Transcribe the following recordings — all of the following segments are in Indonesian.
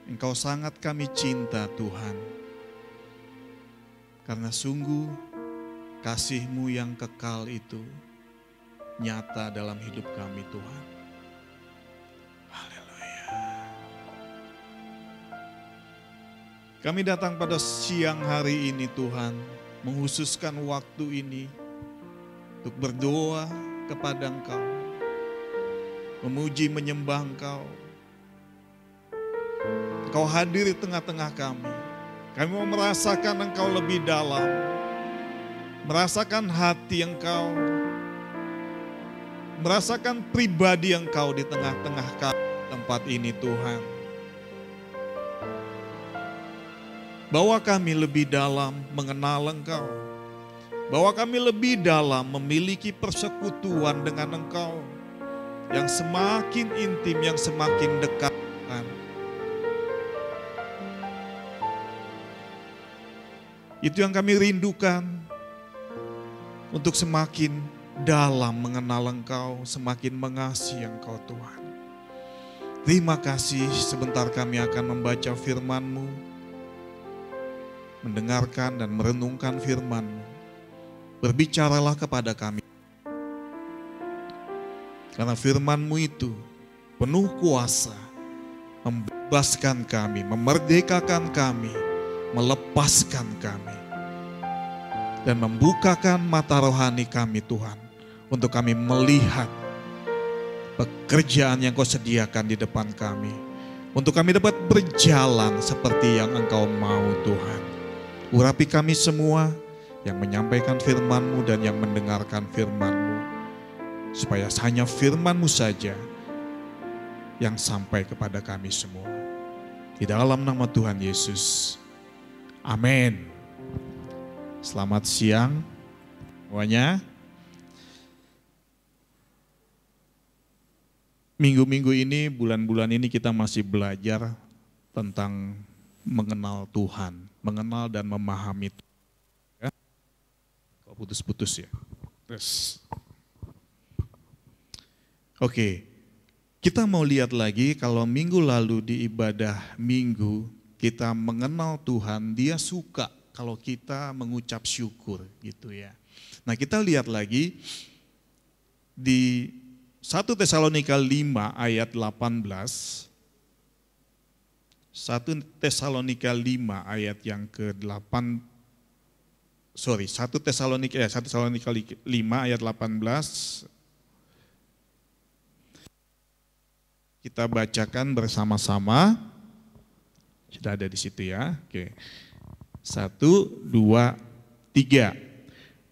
Engkau sangat kami cinta Tuhan. Karena sungguh kasih-Mu yang kekal itu nyata dalam hidup kami Tuhan. Haleluya. Kami datang pada siang hari ini Tuhan, menghususkan waktu ini untuk berdoa kepada Engkau, memuji menyembah Engkau. Engkau hadir di tengah-tengah kami. Kami mau merasakan Engkau lebih dalam, merasakan hati Engkau, merasakan pribadi Engkau di tengah-tengah tempat ini Tuhan. Bawa kami lebih dalam mengenal Engkau. Bawa kami lebih dalam memiliki persekutuan dengan Engkau yang semakin intim, yang semakin dekat. Itu yang kami rindukan, untuk semakin dalam mengenal Engkau, semakin mengasihi Engkau Tuhan. Terima kasih, sebentar kami akan membaca firman-Mu, mendengarkan dan merenungkan firman-Mu. Berbicaralah kepada kami. Karena firman-Mu itu penuh kuasa, membebaskan kami, memerdekakan kami, melepaskan kami, dan membukakan mata rohani kami Tuhan, untuk kami melihat pekerjaan yang Kau sediakan di depan kami, untuk kami dapat berjalan seperti yang Engkau mau Tuhan. Urapi kami semua yang menyampaikan firman-Mu dan yang mendengarkan firman-Mu, supaya hanya firman-Mu saja yang sampai kepada kami semua. Di dalam nama Tuhan Yesus, amin. Selamat siang semuanya. Minggu-minggu ini, bulan-bulan ini kita masih belajar tentang mengenal Tuhan, mengenal dan memahami Tuhan. Ya? Kok putus-putus ya? Terus. Oke, kita mau lihat lagi kalau minggu lalu di ibadah minggu kita mengenal Tuhan, Dia suka kalau kita mengucap syukur gitu ya. Nah, kita lihat lagi di 1 Tesalonika 5 ayat 18. 1 Tesalonika 5 ayat yang ke-8. 1 Tesalonika 5 ayat 18. Kita bacakan bersama-sama. Sudah ada di situ ya. Oke. 1, 2, 3.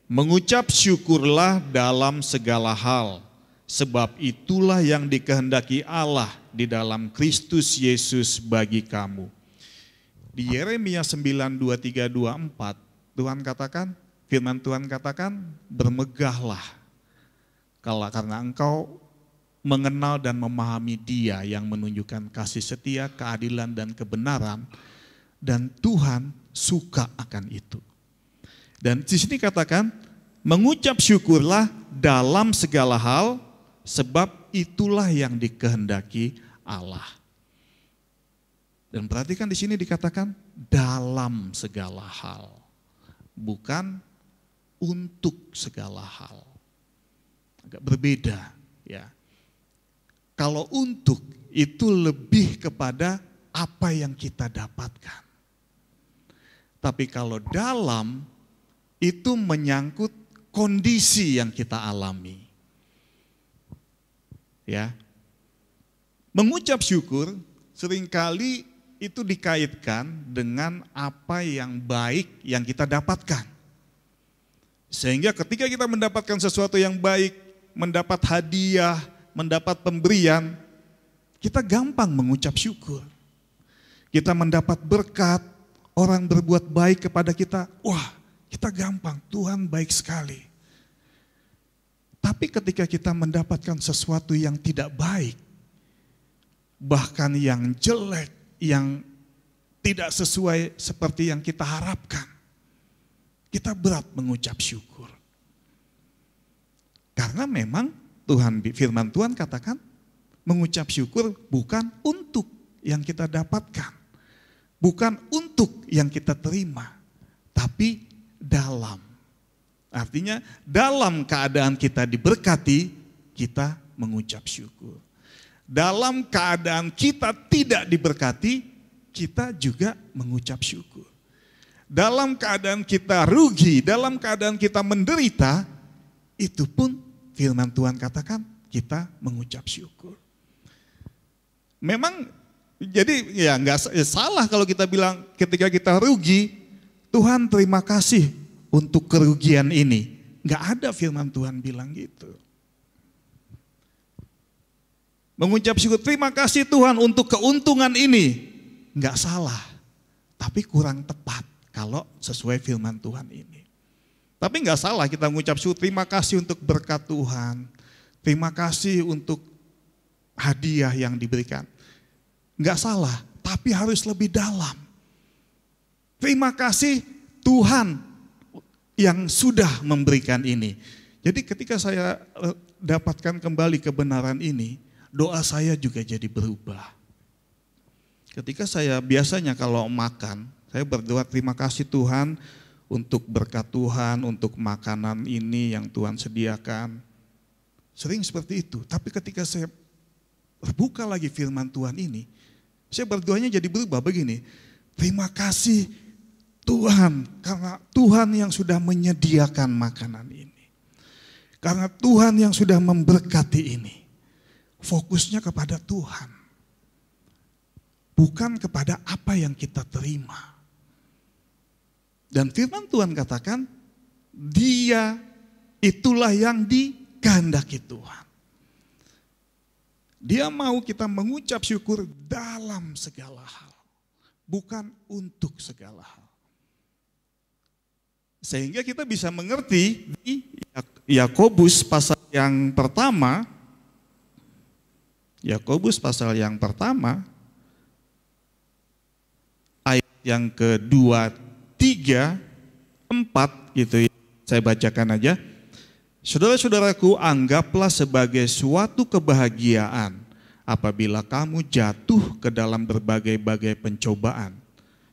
Mengucap syukurlah dalam segala hal, sebab itulah yang dikehendaki Allah di dalam Kristus Yesus bagi kamu. Di Yeremia 9, 23, 24, Tuhan katakan, firman Tuhan katakan, bermegahlah karena engkau mengenal dan memahami Dia yang menunjukkan kasih setia, keadilan dan kebenaran, dan Tuhan suka akan itu. Dan di sini katakan, mengucap syukurlah dalam segala hal, sebab itulah yang dikehendaki Allah. Dan perhatikan di sini dikatakan dalam segala hal, bukan untuk segala hal. Agak berbeda ya. Kalau untuk itu lebih kepada apa yang kita dapatkan. Tapi kalau dalam itu menyangkut kondisi yang kita alami. Ya. Mengucap syukur seringkali itu dikaitkan dengan apa yang baik yang kita dapatkan. Sehingga ketika kita mendapatkan sesuatu yang baik, mendapat hadiah, mendapat pemberian, kita gampang mengucap syukur. Kita mendapat berkat, orang berbuat baik kepada kita, wah kita gampang, Tuhan baik sekali. Tapi ketika kita mendapatkan sesuatu yang tidak baik, bahkan yang jelek, yang tidak sesuai seperti yang kita harapkan, kita berat mengucap syukur. Karena memang firman Tuhan katakan, mengucap syukur bukan untuk yang kita dapatkan. bukan untuk yang kita terima, tapi dalam. Artinya dalam keadaan kita diberkati, kita mengucap syukur. Dalam keadaan kita tidak diberkati, kita juga mengucap syukur. Dalam keadaan kita rugi, dalam keadaan kita menderita, itu pun firman Tuhan katakan kita mengucap syukur. Memang jadi ya nggak salah kalau kita bilang ketika kita rugi, Tuhan terima kasih untuk kerugian ini. Nggak ada firman Tuhan bilang gitu. Mengucap syukur, terima kasih Tuhan untuk keuntungan ini. Nggak salah, tapi kurang tepat kalau sesuai firman Tuhan ini. Tapi nggak salah kita mengucap syukur, terima kasih untuk berkat Tuhan. Terima kasih untuk hadiah yang diberikan. Nggak salah, tapi harus lebih dalam. Terima kasih Tuhan yang sudah memberikan ini. Jadi ketika saya dapatkan kembali kebenaran ini, doa saya juga jadi berubah. Ketika saya biasanya kalau makan, saya berdoa terima kasih Tuhan untuk berkat Tuhan, untuk makanan ini yang Tuhan sediakan. Sering seperti itu, tapi ketika saya buka lagi firman Tuhan ini, saya berdoanya jadi berubah begini. Terima kasih Tuhan, karena Tuhan yang sudah menyediakan makanan ini. Karena Tuhan yang sudah memberkati ini. Fokusnya kepada Tuhan. Bukan kepada apa yang kita terima. Dan firman Tuhan katakan, dia itulah yang dikehendaki Tuhan. Dia mau kita mengucap syukur dalam segala hal. Bukan untuk segala hal. Sehingga kita bisa mengerti di Yakobus pasal yang pertama, Yakobus pasal yang pertama, ayat yang kedua, 3, 4 gitu ya. Saya bacakan aja. Saudara-saudaraku, anggaplah sebagai suatu kebahagiaan apabila kamu jatuh ke dalam berbagai-bagai pencobaan.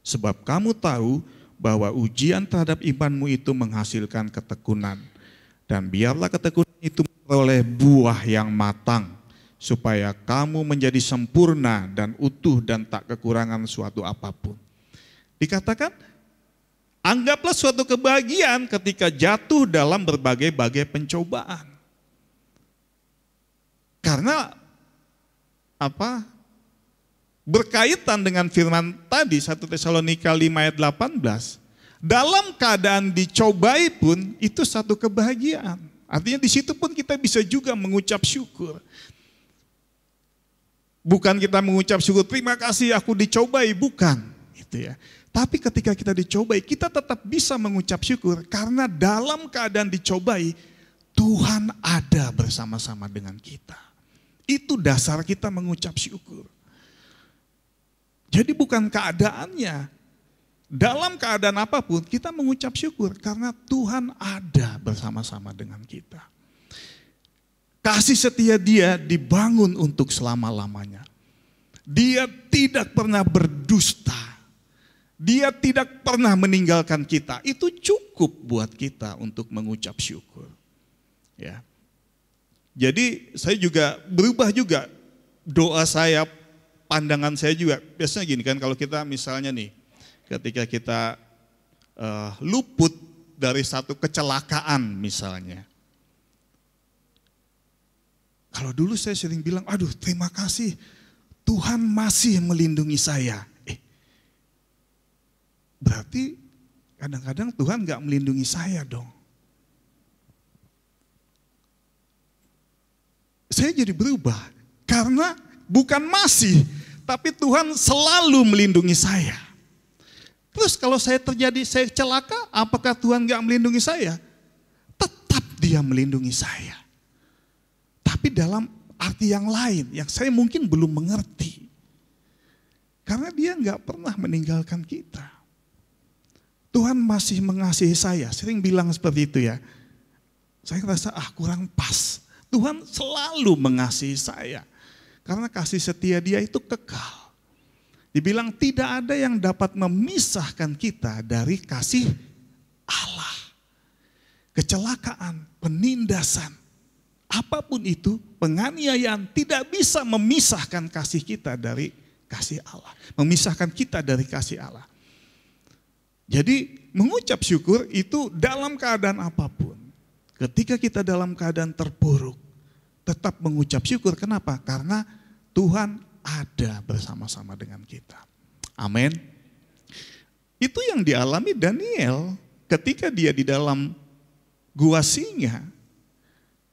Sebab kamu tahu bahwa ujian terhadap imanmu itu menghasilkan ketekunan. Dan biarlah ketekunan itu memperoleh buah yang matang, supaya kamu menjadi sempurna dan utuh dan tak kekurangan suatu apapun. Dikatakan, anggaplah suatu kebahagiaan ketika jatuh dalam berbagai-bagai pencobaan. Karena apa? Berkaitan dengan firman tadi 1 Tesalonika 5 ayat 18. Dalam keadaan dicobai pun itu satu kebahagiaan. Artinya di situ pun kita bisa juga mengucap syukur. Bukan kita mengucap syukur, terima kasih aku dicobai, bukan. Gitu ya. Tapi ketika kita dicobai, kita tetap bisa mengucap syukur karena dalam keadaan dicobai, Tuhan ada bersama-sama dengan kita. Itu dasar kita mengucap syukur. Jadi bukan keadaannya. Dalam keadaan apapun kita mengucap syukur karena Tuhan ada bersama-sama dengan kita. Kasih setia Dia dibangun untuk selama-lamanya. Dia tidak pernah berdusta. Dia tidak pernah meninggalkan kita. Itu cukup buat kita untuk mengucap syukur. Ya. Jadi saya juga berubah juga doa saya, pandangan saya juga. Biasanya gini kan, kalau kita misalnya nih, ketika kita luput dari satu kecelakaan misalnya. Kalau dulu saya sering bilang, aduh terima kasih Tuhan masih melindungi saya. Berarti kadang-kadang Tuhan gak melindungi saya dong. Saya jadi berubah karena bukan masih, tapi Tuhan selalu melindungi saya. Terus kalau saya celaka, apakah Tuhan gak melindungi saya? Tetap Dia melindungi saya. Tapi dalam arti yang lain, yang saya mungkin belum mengerti. Karena Dia gak pernah meninggalkan kita. Tuhan masih mengasihi saya, sering bilang seperti itu ya. Saya merasa kurang pas. Tuhan selalu mengasihi saya. Karena kasih setia Dia itu kekal. Dibilang tidak ada yang dapat memisahkan kita dari kasih Allah. Kecelakaan, penindasan, apapun itu, penganiayaan tidak bisa memisahkan kasih kita dari kasih Allah. Memisahkan kita dari kasih Allah. Jadi mengucap syukur itu dalam keadaan apapun. Ketika kita dalam keadaan terpuruk, tetap mengucap syukur. Kenapa? Karena Tuhan ada bersama-sama dengan kita. Amin. Itu yang dialami Daniel ketika dia di dalam gua singa.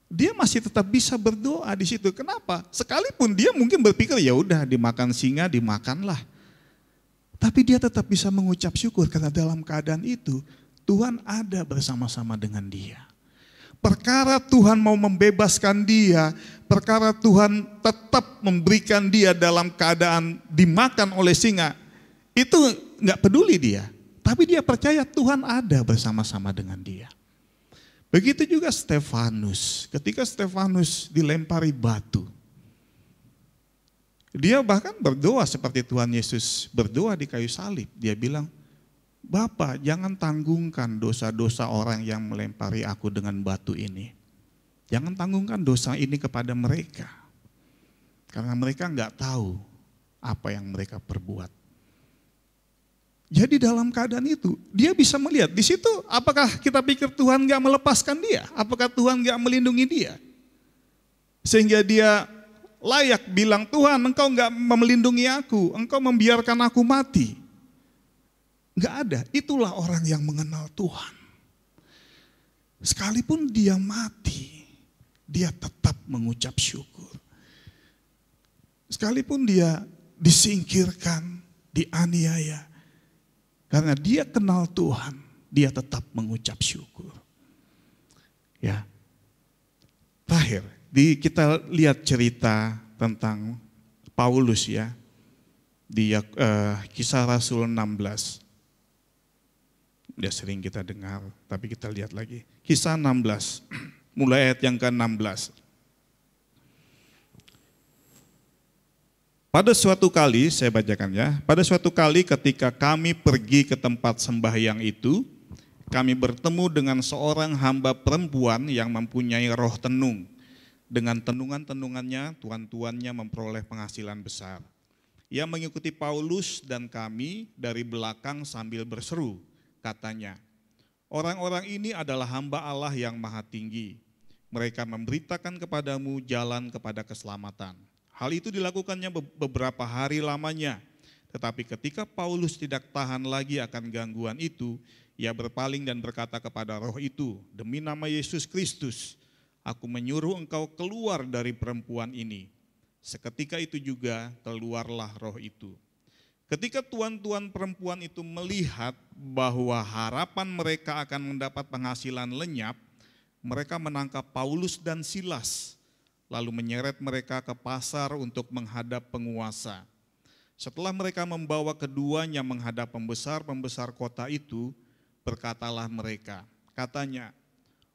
Dia masih tetap bisa berdoa di situ. Kenapa? Sekalipun dia mungkin berpikir ya udah dimakan singa, dimakanlah. Tapi dia tetap bisa mengucap syukur karena dalam keadaan itu Tuhan ada bersama-sama dengan dia. Perkara Tuhan mau membebaskan dia, perkara Tuhan tetap memberikan dia dalam keadaan dimakan oleh singa, itu nggak peduli dia. Tapi dia percaya Tuhan ada bersama-sama dengan dia. Begitu juga Stefanus, ketika Stefanus dilempari batu. Dia bahkan berdoa seperti Tuhan Yesus berdoa di kayu salib. Dia bilang, Bapak jangan tanggungkan dosa-dosa orang yang melempari aku dengan batu ini. Jangan tanggungkan dosa ini kepada mereka. Karena mereka nggak tahu apa yang mereka perbuat. Jadi dalam keadaan itu, dia bisa melihat di situ apakah kita pikir Tuhan nggak melepaskan dia? Apakah Tuhan nggak melindungi dia? Sehingga dia layak bilang, Tuhan engkau nggak melindungi aku, engkau membiarkan aku mati. Nggak ada, itulah orang yang mengenal Tuhan. Sekalipun dia mati, dia tetap mengucap syukur. Sekalipun dia disingkirkan, dianiaya, karena dia kenal Tuhan, dia tetap mengucap syukur. Ya. Terakhir, kita lihat cerita tentang Paulus ya. Di Kisah Rasul 16. Dia sering kita dengar, tapi kita lihat lagi. Kisah 16, mulai ayat yang ke-16. Pada suatu kali, saya bacakan ya, pada suatu kali ketika kami pergi ke tempat sembahyang itu, kami bertemu dengan seorang hamba perempuan yang mempunyai roh tenung. Dengan tenungan-tenungannya, tuan-tuannya memperoleh penghasilan besar. Ia mengikuti Paulus dan kami dari belakang sambil berseru, katanya, orang-orang ini adalah hamba Allah yang maha tinggi. Mereka memberitakan kepadamu jalan kepada keselamatan. Hal itu dilakukannya beberapa hari lamanya, tetapi ketika Paulus tidak tahan lagi akan gangguan itu, ia berpaling dan berkata kepada roh itu, demi nama Yesus Kristus, aku menyuruh engkau keluar dari perempuan ini. Seketika itu juga keluarlah roh itu. Ketika tuan-tuan perempuan itu melihat bahwa harapan mereka akan mendapat penghasilan lenyap, mereka menangkap Paulus dan Silas, lalu menyeret mereka ke pasar untuk menghadap penguasa. Setelah mereka membawa keduanya menghadap pembesar-pembesar kota itu, berkatalah mereka, katanya,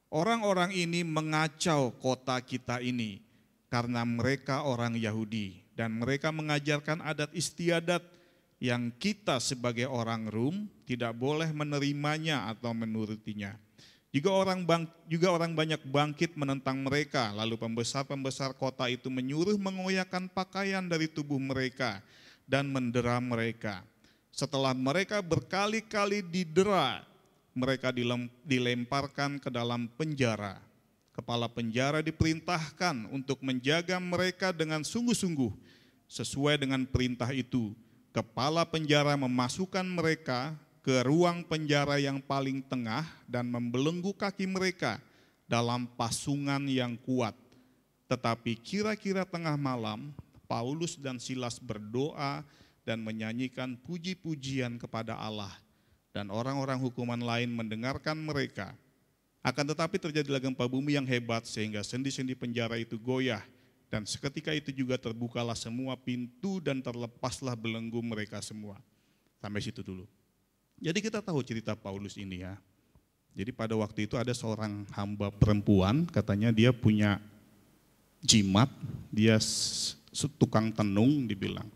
orang-orang ini mengacau kota kita ini karena mereka orang Yahudi dan mereka mengajarkan adat istiadat yang kita sebagai orang Rum tidak boleh menerimanya atau menurutinya. Juga orang banyak bangkit menentang mereka, lalu pembesar-pembesar kota itu menyuruh mengoyakkan pakaian dari tubuh mereka dan mendera mereka. Setelah mereka berkali-kali didera, mereka dilemparkan ke dalam penjara. Kepala penjara diperintahkan untuk menjaga mereka dengan sungguh-sungguh. Sesuai dengan perintah itu, kepala penjara memasukkan mereka ke ruang penjara yang paling tengah dan membelenggu kaki mereka dalam pasungan yang kuat. Tetapi kira-kira tengah malam, Paulus dan Silas berdoa dan menyanyikan puji-pujian kepada Allah. Dan orang-orang hukuman lain mendengarkan mereka. Akan tetapi terjadilah gempa bumi yang hebat sehingga sendi-sendi penjara itu goyah. Dan seketika itu juga terbukalah semua pintu dan terlepaslah belenggu mereka semua. Sampai situ dulu. Jadi kita tahu cerita Paulus ini ya. Jadi pada waktu itu ada seorang hamba perempuan, katanya dia punya jimat, dia tukang tenung dibilang.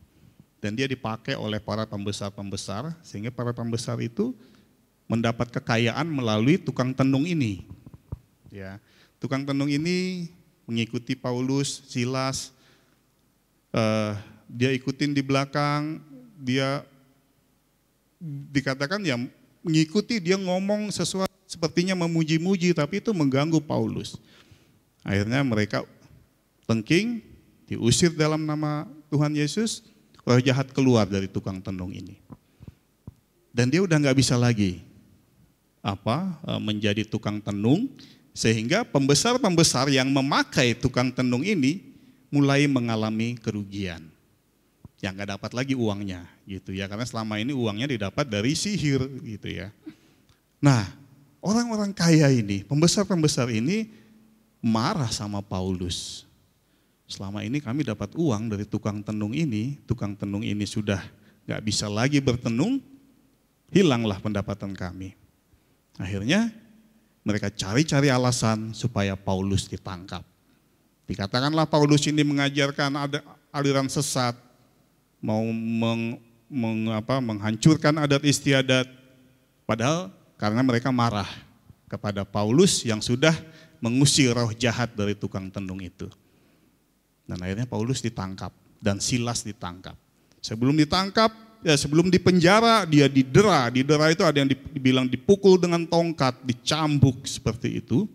Dan dia dipakai oleh para pembesar-pembesar, sehingga para pembesar itu mendapat kekayaan melalui tukang tenung ini. Ya, tukang tenung ini mengikuti Paulus, Silas, dia ikutin di belakang, dia dikatakan ya mengikuti, dia ngomong sesuatu sepertinya memuji-muji, tapi itu mengganggu Paulus. Akhirnya mereka tengking, diusir dalam nama Tuhan Yesus, roh jahat keluar dari tukang tenung ini. Dan dia udah nggak bisa lagi menjadi tukang tenung, sehingga pembesar-pembesar yang memakai tukang tenung ini mulai mengalami kerugian. Yang nggak dapat lagi uangnya gitu ya, karena selama ini uangnya didapat dari sihir gitu ya. Nah, orang-orang kaya ini, pembesar-pembesar ini marah sama Paulus. Selama ini kami dapat uang dari tukang tenung ini sudah nggak bisa lagi bertenung, hilanglah pendapatan kami. Akhirnya mereka cari-cari alasan supaya Paulus ditangkap. Dikatakanlah Paulus ini mengajarkan ada aliran sesat, mau menghancurkan adat istiadat, padahal karena mereka marah kepada Paulus yang sudah mengusir roh jahat dari tukang tenung itu. Dan akhirnya Paulus ditangkap dan Silas ditangkap. Sebelum ditangkap, sebelum dipenjara, dia didera. Didera itu ada yang dibilang dipukul dengan tongkat, dicambuk seperti itu,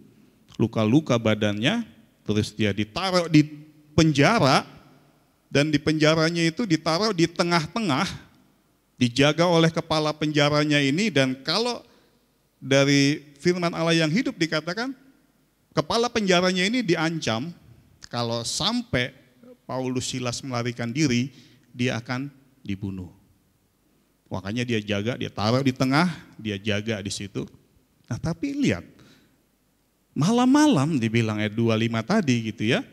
luka-luka badannya, terus dia ditaruh di penjara, dan di penjaranya itu ditaruh di tengah-tengah, dijaga oleh kepala penjaranya ini. Dan kalau dari firman Allah yang hidup dikatakan, kepala penjaranya ini diancam, kalau sampai Paulus Silas melarikan diri, dia akan dibunuh. Makanya dia jaga, dia taruh di tengah, dia jaga di situ. Nah tapi lihat, malam-malam dibilang ayat 25 tadi gitu ya,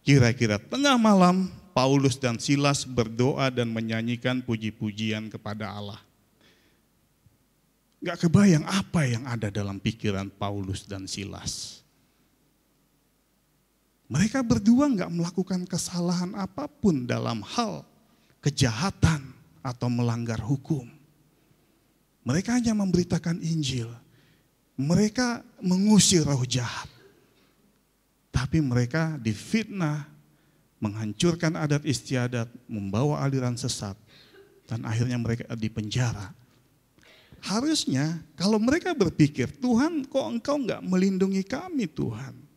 kira-kira tengah malam Paulus dan Silas berdoa dan menyanyikan puji-pujian kepada Allah. Gak kebayang apa yang ada dalam pikiran Paulus dan Silas. Mereka berdua gak melakukan kesalahan apapun dalam hal kejahatan atau melanggar hukum. Mereka hanya memberitakan Injil. Mereka mengusir roh jahat. Tapi mereka difitnah, menghancurkan adat istiadat, membawa aliran sesat. Dan akhirnya mereka dipenjara. Harusnya kalau mereka berpikir, Tuhan kok engkau gak melindungi kami Tuhan.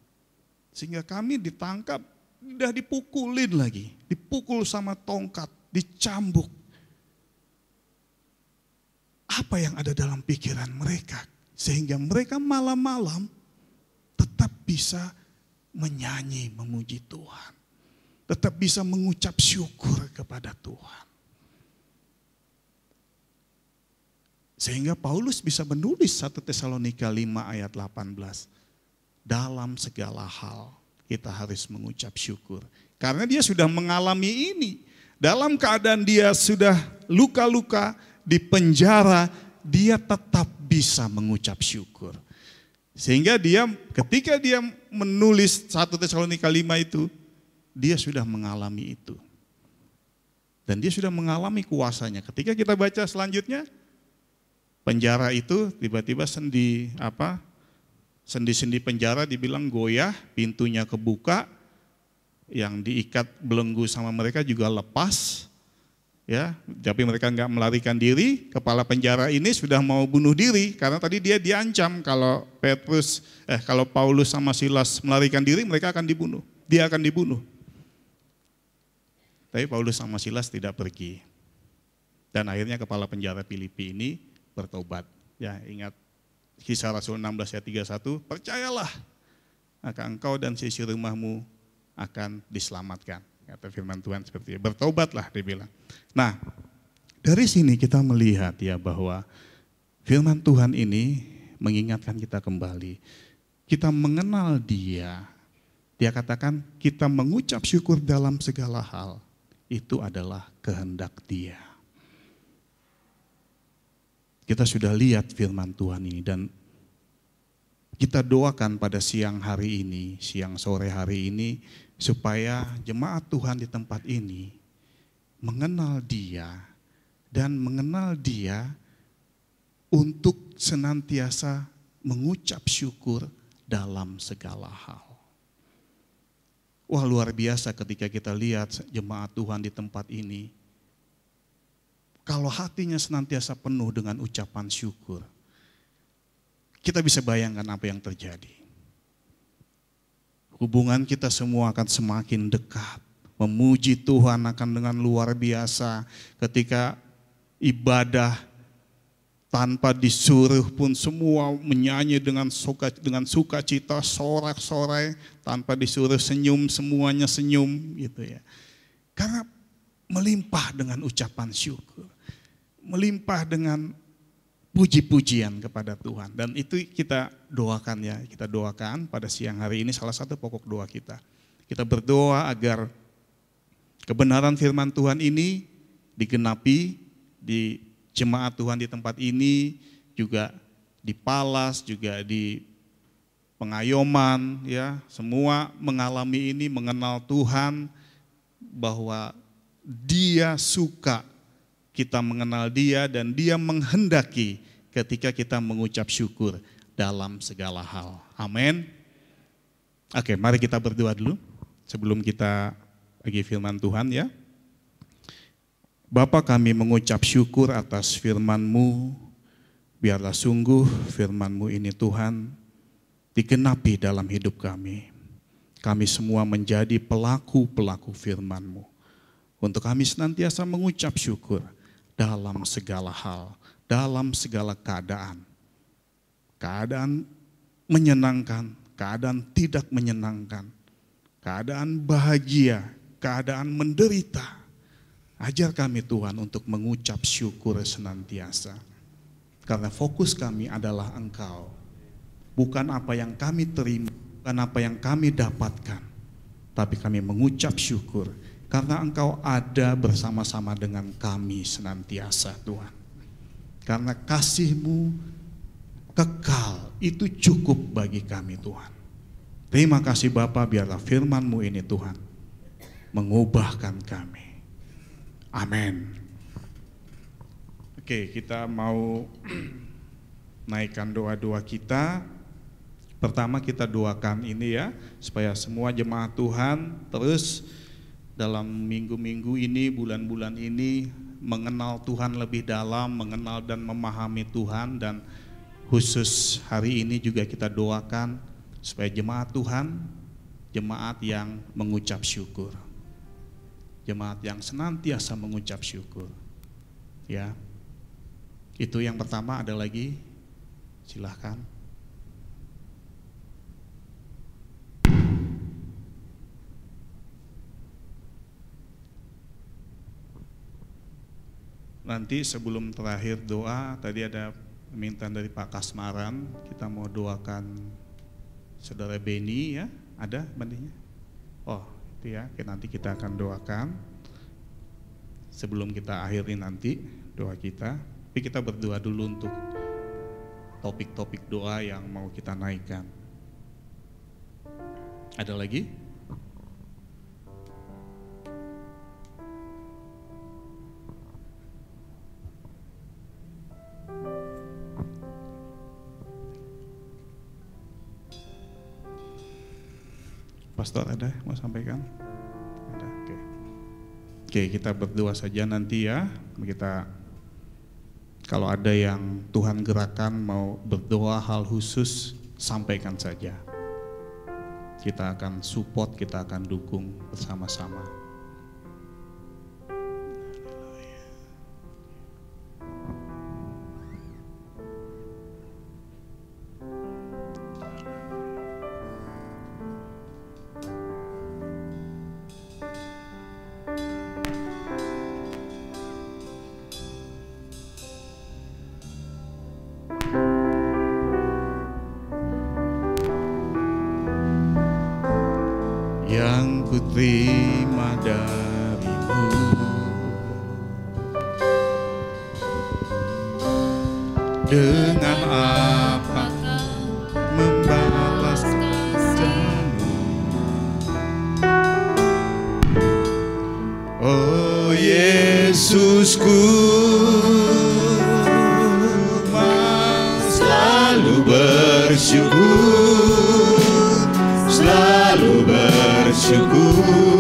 Sehingga kami ditangkap, udah dipukulin lagi, dipukul sama tongkat, dicambuk. Apa yang ada dalam pikiran mereka? Sehingga mereka malam-malam tetap bisa menyanyi, memuji Tuhan. Tetap bisa mengucap syukur kepada Tuhan. Sehingga Paulus bisa menulis 1 Tesalonika 5 ayat 18. Dalam segala hal kita harus mengucap syukur. Karena dia sudah mengalami ini. Dalam keadaan dia sudah luka-luka, di penjara, dia tetap bisa mengucap syukur. Sehingga dia ketika dia menulis 1 Tesalonika 5 itu, dia sudah mengalami itu. Dan dia sudah mengalami kuasanya. Ketika kita baca selanjutnya, penjara itu tiba-tiba sendi-sendi penjara dibilang goyah, pintunya kebuka, yang diikat belenggu sama mereka juga lepas, ya. Tapi mereka nggak melarikan diri. Kepala penjara ini sudah mau bunuh diri karena tadi dia diancam kalau kalau Paulus sama Silas melarikan diri, mereka akan dibunuh. Dia akan dibunuh. Tapi Paulus sama Silas tidak pergi. Dan akhirnya kepala penjara Filipi ini bertobat. Ya, ingat Kisah Rasul 16 ayat 31, percayalah, maka engkau dan sisi rumahmu akan diselamatkan. Kata firman Tuhan seperti itu, bertobatlah dia bilang. Nah, dari sini kita melihat ya bahwa firman Tuhan ini mengingatkan kita kembali. Kita mengenal Dia. Dia katakan kita mengucap syukur dalam segala hal. Itu adalah kehendak Dia. Kita sudah lihat firman Tuhan ini dan kita doakan pada siang hari ini, siang sore hari ini, supaya jemaat Tuhan di tempat ini mengenal Dia dan mengenal Dia untuk senantiasa mengucap syukur dalam segala hal. Wah, luar biasa ketika kita lihat jemaat Tuhan di tempat ini. Kalau hatinya senantiasa penuh dengan ucapan syukur, kita bisa bayangkan apa yang terjadi. Hubungan kita semua akan semakin dekat. Memuji Tuhan akan dengan luar biasa ketika ibadah tanpa disuruh pun semua menyanyi dengan sukacita, sorak-sorai, tanpa disuruh senyum, semuanya senyum gitu ya. Karena melimpah dengan ucapan syukur, melimpah dengan puji-pujian kepada Tuhan. Dan itu kita doakan ya, kita doakan pada siang hari ini salah satu pokok doa kita. Kita berdoa agar kebenaran firman Tuhan ini digenapi di jemaat Tuhan di tempat ini, juga di Palas, juga di Pengayoman, ya, semua mengalami ini, mengenal Tuhan, bahwa Dia suka kita mengenal Dia dan Dia menghendaki ketika kita mengucap syukur dalam segala hal. Amin. Oke, mari kita berdoa dulu sebelum kita bagi firman Tuhan ya. Bapa, kami mengucap syukur atas firman-Mu, biarlah sungguh firman-Mu ini Tuhan digenapi dalam hidup kami. Kami semua menjadi pelaku-pelaku firman-Mu. Untuk kami senantiasa mengucap syukur dalam segala hal, dalam segala keadaan. Keadaan menyenangkan, keadaan tidak menyenangkan, keadaan bahagia, keadaan menderita. Ajar kami Tuhan untuk mengucap syukur senantiasa. Karena fokus kami adalah Engkau. Bukan apa yang kami terima, bukan apa yang kami dapatkan. Tapi kami mengucap syukur karena Engkau ada bersama-sama dengan kami senantiasa Tuhan. Karena kasih-Mu kekal, itu cukup bagi kami Tuhan. Terima kasih Bapa, biarlah firman-Mu ini Tuhan mengubahkan kami. Amin. Oke, kita mau naikkan doa-doa kita. Pertama kita doakan ini ya, supaya semua jemaat Tuhan terus dalam minggu-minggu ini, bulan-bulan ini mengenal Tuhan lebih dalam, mengenal dan memahami Tuhan. Dan khusus hari ini juga kita doakan supaya jemaat Tuhan, jemaat yang mengucap syukur. Jemaat yang senantiasa mengucap syukur. Ya. Itu yang pertama, ada lagi? Silahkan. Nanti sebelum terakhir doa, tadi ada permintaan dari Pak Kasmaran, kita mau doakan Saudara Beni ya, ada bandinya? Oh, itu ya, nanti kita akan doakan sebelum kita akhiri nanti doa kita. Tapi kita berdoa dulu untuk topik-topik doa yang mau kita naikkan. Ada lagi? Pastor ada mau sampaikan? Ada, oke. Oke, kita berdoa saja nanti ya. Kita kalau ada yang Tuhan gerakan mau berdoa hal khusus, sampaikan saja. Kita akan support, kita akan dukung bersama-sama. Yang ku terima darimu, dengan apa membalas kasih-Mu. Oh yeah. Yesusku mau selalu bersyukur, selalu bersyukur.